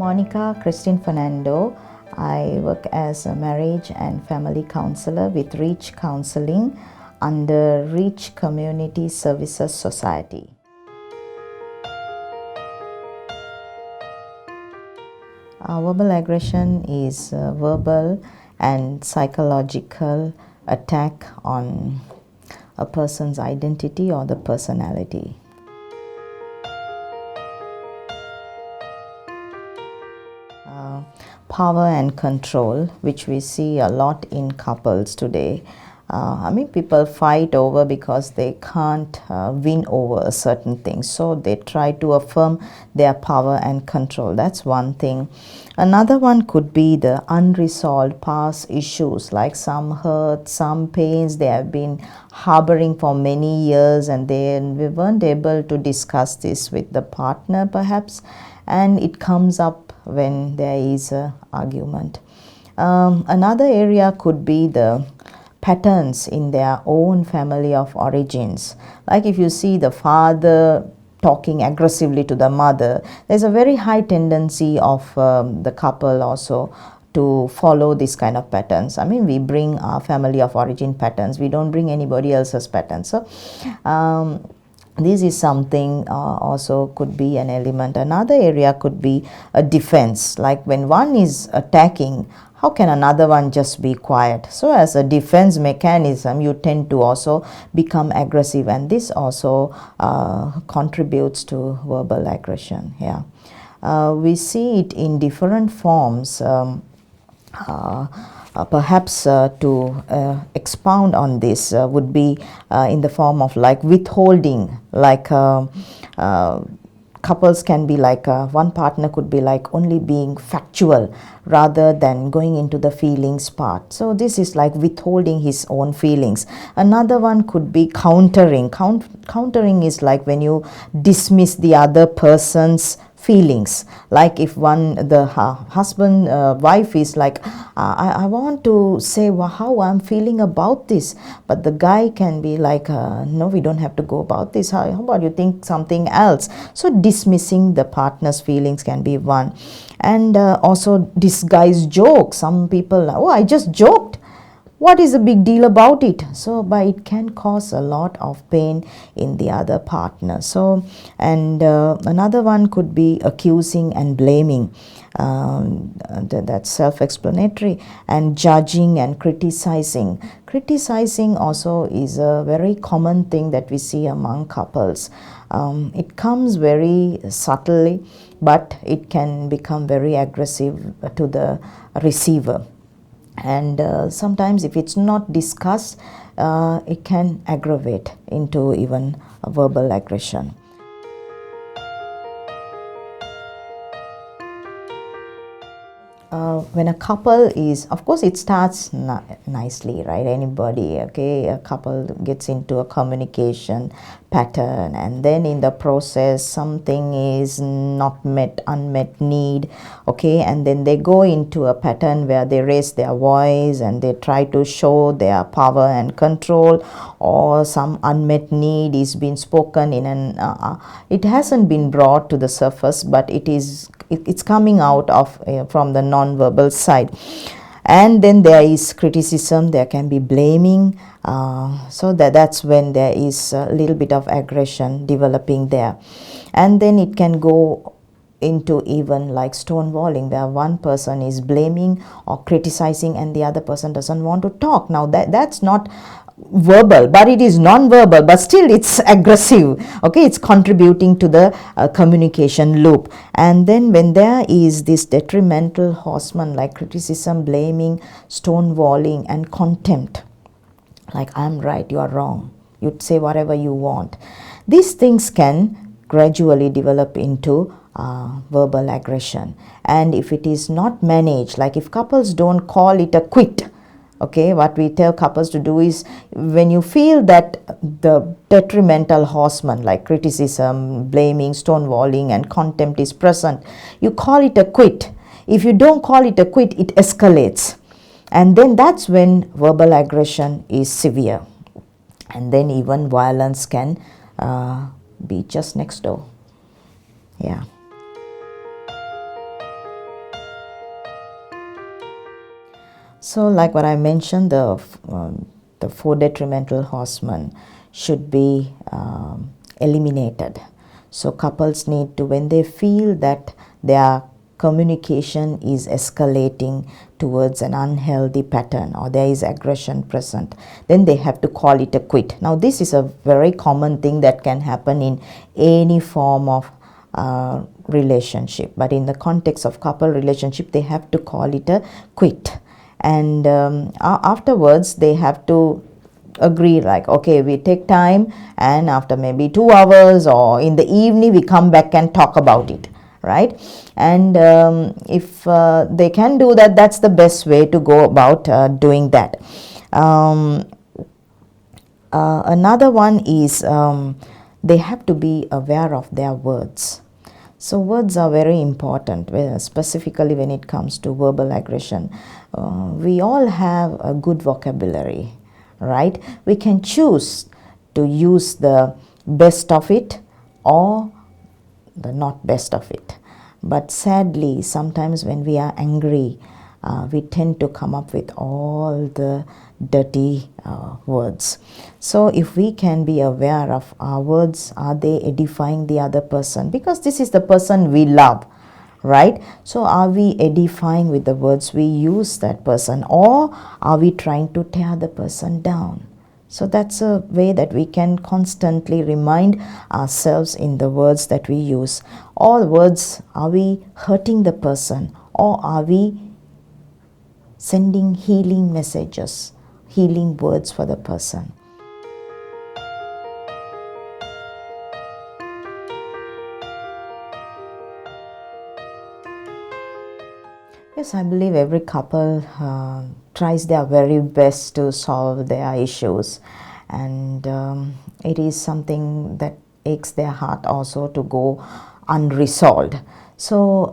Monica Christine Fernanado. I work as a marriage and family counselor with Reach Counseling under Reach Community Services Society. Verbal aggression is verbal and psychological attack on a person's identity or the personality. Power and control, which we see a lot in couples today. People fight over because they can't win over a certain thing, so they try to affirm their power and control. That's one thing. Another one could be the unresolved past issues, like some hurt, some pains they have been harboring for many years, and they weren't able to discuss this with the partner perhaps, and it comes up when there is an argument. Another area could be the patterns in their own family of origins. Like if you see the father talking aggressively to the mother, there's a very high tendency of the couple also to follow this kind of patterns. We bring our family of origin patterns. We don't bring anybody else's patterns. So this is something also could be an element. Another area could be a defense. Like when one is attacking, how can another one just be quiet? So as a defense mechanism, you tend to also become aggressive, and this also contributes to verbal aggression. We see it in different forms. Perhaps to expound on this would be in the form of like withholding, like couples can be like one partner could be like only being factual rather than going into the feelings part. So this is like withholding his own feelings. Another one could be countering. Countering is like when you dismiss the other person's feelings. Like if the husband wife is like I want to say how I'm feeling about this, but the guy can be like no, we don't have to go about this, how about you think something else. So dismissing the partner's feelings can be one. And also disguised jokes. Some people, I just joked, what is the big deal about it? So but it can cause a lot of pain in the other partner. So and another one could be accusing and blaming. That's self-explanatory. And judging and criticizing. Criticizing also is a very common thing that we see among couples. It comes very subtly, but it can become very aggressive to the receiver. And sometimes if it's not discussed, it can aggravate into even a verbal aggression. When a couple is, of course it starts nicely, right? A couple gets into a communication pattern, and then in the process something is not met, unmet need, and then they go into a pattern where they raise their voice and they try to show their power and control, or some unmet need is being spoken in it hasn't been brought to the surface, but it's coming out of from the non-verbal side. And then there is criticism, there can be blaming, so that's when there is a little bit of aggression developing there. And then it can go into even like stonewalling, where one person is blaming or criticizing and the other person doesn't want to talk. Now that's not verbal, but it is non-verbal, but still it's aggressive. It's contributing to the communication loop. And then when there is this detrimental horseman like criticism, blaming, stonewalling, and contempt, like I'm right, you are wrong, you'd say whatever you want, these things can gradually develop into verbal aggression. And if it is not managed, like if couples don't call it a quit, what we tell couples to do is, when you feel that the detrimental horseman like criticism, blaming, stonewalling, and contempt is present, you call it a quit. If you don't call it a quit, it escalates. And then that's when verbal aggression is severe. And then even violence can be just next door. So like what I mentioned, the four detrimental horsemen should be eliminated. So couples need to, when they feel that their communication is escalating towards an unhealthy pattern or there is aggression present, then they have to call it a quit. Now this is a very common thing that can happen in any form of relationship, but in the context of couple relationship they have to call it a quit. And afterwards they have to agree, like, okay, we take time, and after maybe 2 hours or in the evening we come back and talk about it, right? And if they can do that, that's the best way to go about doing that. Another one is they have to be aware of their words. So words are very important, specifically when it comes to verbal aggression. We all have a good vocabulary, right? We can choose to use the best of it or the not best of it. But sadly, sometimes when we are angry, we tend to come up with all the dirty words. So if we can be aware of our words, are they edifying the other person? Because this is the person we love, right? So are we edifying with the words we use that person, or are we trying to tear the person down? So that's a way that we can constantly remind ourselves in the words that we use. All words, are we hurting the person, or are we sending healing messages, healing words for the person? Yes, I believe every couple tries their very best to solve their issues, and it is something that aches their heart also to go unresolved. So,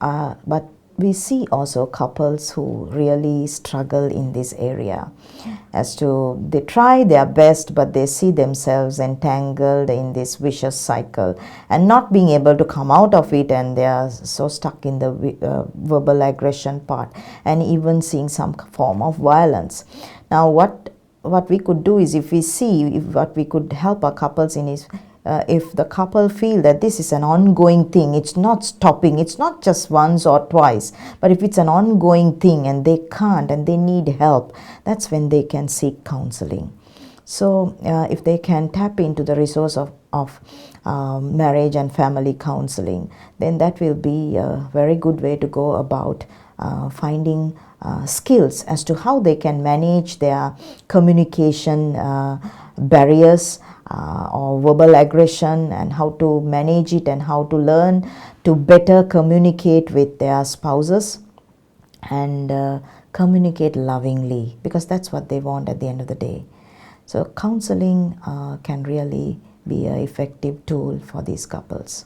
but we see also couples who really struggle in this area, as to they try their best but they see themselves entangled in this vicious cycle and not being able to come out of it, and they are so stuck in the verbal aggression part and even seeing some form of violence. Now what we could do is, if we see, if what we could help our couples in is, if the couple feel that this is an ongoing thing, it's not stopping, it's not just once or twice, but if it's an ongoing thing and they can't and they need help, that's when they can seek counseling. So if they can tap into the resource of marriage and family counseling, then that will be a very good way to go about finding skills as to how they can manage their communication barriers or verbal aggression, and how to manage it, and how to learn to better communicate with their spouses and communicate lovingly, because that's what they want at the end of the day. So counseling can really be an effective tool for these couples.